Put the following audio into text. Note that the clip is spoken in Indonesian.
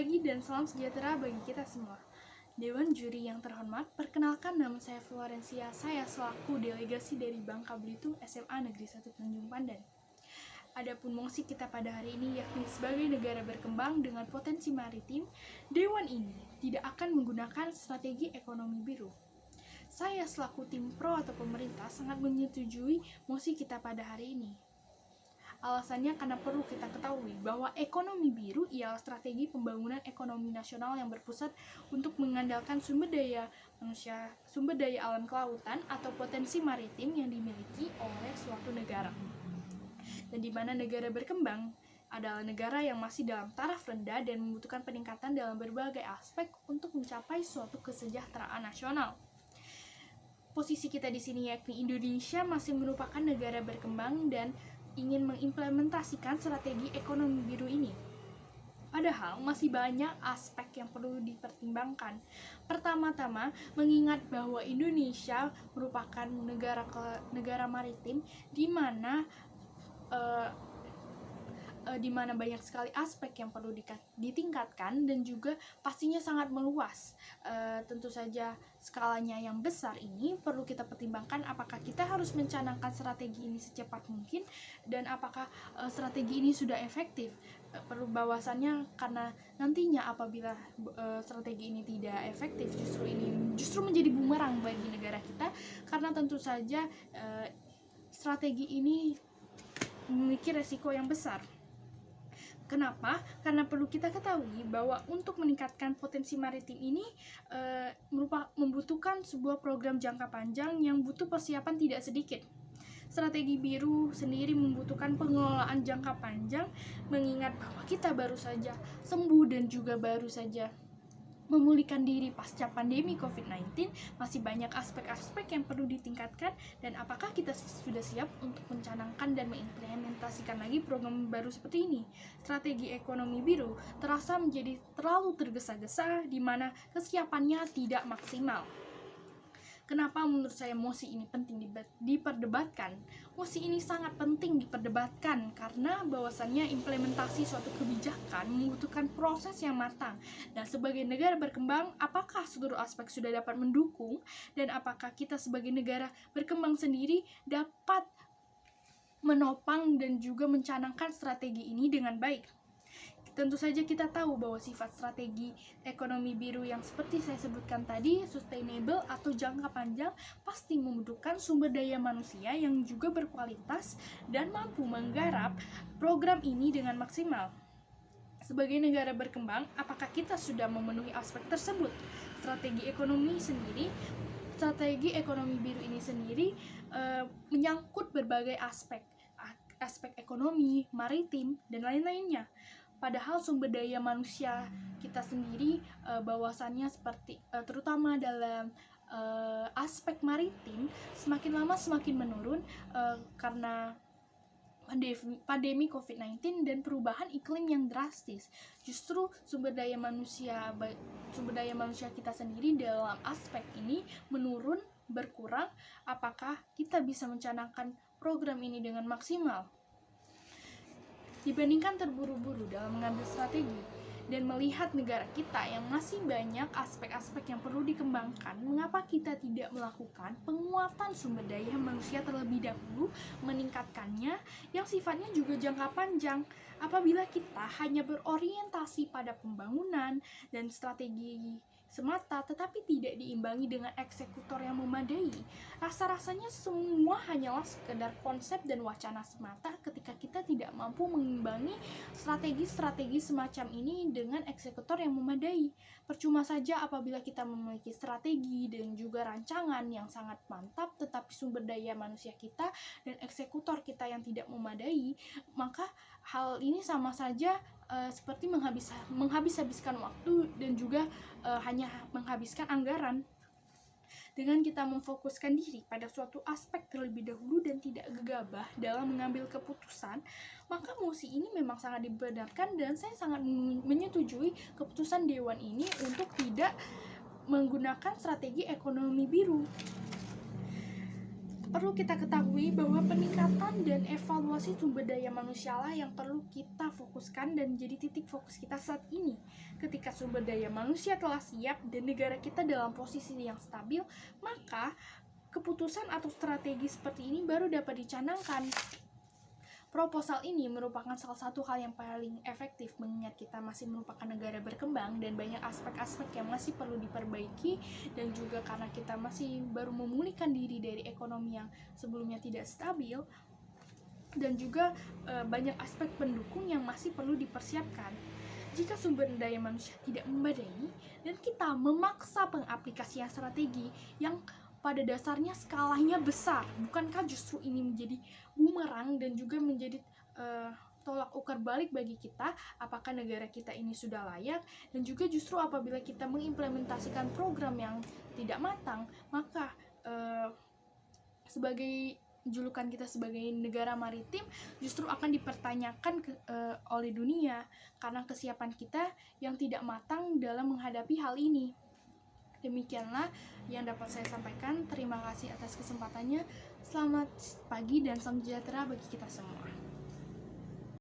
pagi dan salam sejahtera bagi kita semua. Dewan Juri yang terhormat, perkenalkan nama saya Florencia. Saya selaku delegasi dari Bangka Belitung SMA Negeri 1 Tanjung Pandan. Adapun fungsi kita pada hari ini yakni sebagai negara berkembang dengan potensi maritim, Dewan ini tidak akan menggunakan strategi ekonomi biru. Saya selaku tim pro atau pemerintah sangat menyetujui mosi kita pada hari ini. Alasannya karena perlu kita ketahui bahwa ekonomi biru ialah strategi pembangunan ekonomi nasional yang berpusat untuk mengandalkan sumber daya manusia, sumber daya alam kelautan atau potensi maritim yang dimiliki oleh suatu negara. Dan di mana negara berkembang adalah negara yang masih dalam taraf rendah dan membutuhkan peningkatan dalam berbagai aspek untuk mencapai suatu kesejahteraan nasional. Posisi kita di sini yakni Indonesia masih merupakan negara berkembang dan ingin mengimplementasikan strategi ekonomi biru ini. Padahal masih banyak aspek yang perlu dipertimbangkan. Pertama-tama, mengingat bahwa Indonesia merupakan negara maritim di mana banyak sekali aspek yang perlu ditingkatkan dan juga pastinya sangat meluas. Tentu saja skalanya yang besar ini perlu kita pertimbangkan apakah kita harus mencanangkan strategi ini secepat mungkin dan apakah strategi ini sudah efektif. Perlu bahwasannya karena nantinya apabila strategi ini tidak efektif justru menjadi bumerang bagi negara kita, karena tentu saja strategi ini memiliki resiko yang besar. Kenapa? Karena perlu kita ketahui bahwa untuk meningkatkan potensi maritim ini membutuhkan sebuah program jangka panjang yang butuh persiapan tidak sedikit. Strategi biru sendiri membutuhkan pengelolaan jangka panjang, mengingat bahwa kita baru saja sembuh dan juga baru saja memulihkan diri pasca pandemi COVID-19, masih banyak aspek-aspek yang perlu ditingkatkan, dan apakah kita sudah siap untuk mencanangkan dan mengimplementasikan lagi program baru seperti ini. Strategi ekonomi biru terasa menjadi terlalu tergesa-gesa di mana kesiapannya tidak maksimal. Kenapa menurut saya mosi ini penting diperdebatkan? Mosi ini sangat penting diperdebatkan karena bahwasannya implementasi suatu kebijakan membutuhkan proses yang matang. Dan sebagai negara berkembang, apakah seluruh aspek sudah dapat mendukung dan apakah kita sebagai negara berkembang sendiri dapat menopang dan juga mencanangkan strategi ini dengan baik? Tentu saja kita tahu bahwa sifat strategi ekonomi biru yang seperti saya sebutkan tadi, sustainable atau jangka panjang, pasti membutuhkan sumber daya manusia yang juga berkualitas dan mampu menggarap program ini dengan maksimal. Sebagai negara berkembang, apakah kita sudah memenuhi aspek tersebut? Strategi ekonomi biru ini sendiri menyangkut berbagai aspek ekonomi, maritim, dan lain-lainnya. Padahal sumber daya manusia kita sendiri bahwasannya seperti terutama dalam aspek maritim semakin lama semakin menurun karena pandemi COVID-19 dan perubahan iklim yang drastis. Justru sumber daya manusia kita sendiri dalam aspek ini menurun, berkurang. Apakah kita bisa mencanangkan program ini dengan maksimal? Dibandingkan terburu-buru dalam mengambil strategi dan melihat negara kita yang masih banyak aspek-aspek yang perlu dikembangkan, mengapa kita tidak melakukan penguatan sumber daya manusia terlebih dahulu, meningkatkannya yang sifatnya juga jangka panjang? Apabila kita hanya berorientasi pada pembangunan dan strategi semata tetapi tidak diimbangi dengan eksekutor yang memadai, rasa-rasanya semua hanyalah sekedar konsep dan wacana semata ketika kita tidak mampu mengimbangi strategi-strategi semacam ini dengan eksekutor yang memadai. Percuma saja apabila kita memiliki strategi dan juga rancangan yang sangat mantap tetapi sumber daya manusia kita dan eksekutor kita yang tidak memadai, maka hal ini sama saja seperti menghabiskan waktu dan juga hanya menghabiskan anggaran. Dengan kita memfokuskan diri pada suatu aspek terlebih dahulu dan tidak gegabah dalam mengambil keputusan, maka mosi ini memang sangat dibenarkan dan saya sangat menyetujui keputusan Dewan ini untuk tidak menggunakan strategi ekonomi biru. Perlu kita ketahui bahwa peningkatan dan evaluasi sumber daya manusia lah yang perlu kita fokuskan dan jadi titik fokus kita saat ini. Ketika sumber daya manusia telah siap dan negara kita dalam posisi yang stabil, maka keputusan atau strategi seperti ini baru dapat dicanangkan. Proposal ini merupakan salah satu hal yang paling efektif mengingat kita masih merupakan negara berkembang dan banyak aspek-aspek yang masih perlu diperbaiki, dan juga karena kita masih baru memulihkan diri dari ekonomi yang sebelumnya tidak stabil, dan juga banyak aspek pendukung yang masih perlu dipersiapkan. Jika sumber daya manusia tidak memadai dan kita memaksa pengaplikasian strategi yang pada dasarnya skalanya besar, bukankah justru ini menjadi bumerang dan juga menjadi tolak ukur balik bagi kita, apakah negara kita ini sudah layak? Dan juga justru apabila kita mengimplementasikan program yang tidak matang, maka sebagai julukan kita sebagai negara maritim justru akan dipertanyakan oleh dunia karena kesiapan kita yang tidak matang dalam menghadapi hal ini. Demikianlah yang dapat saya sampaikan. Terima kasih atas kesempatannya. Selamat pagi dan salam sejahtera bagi kita semua.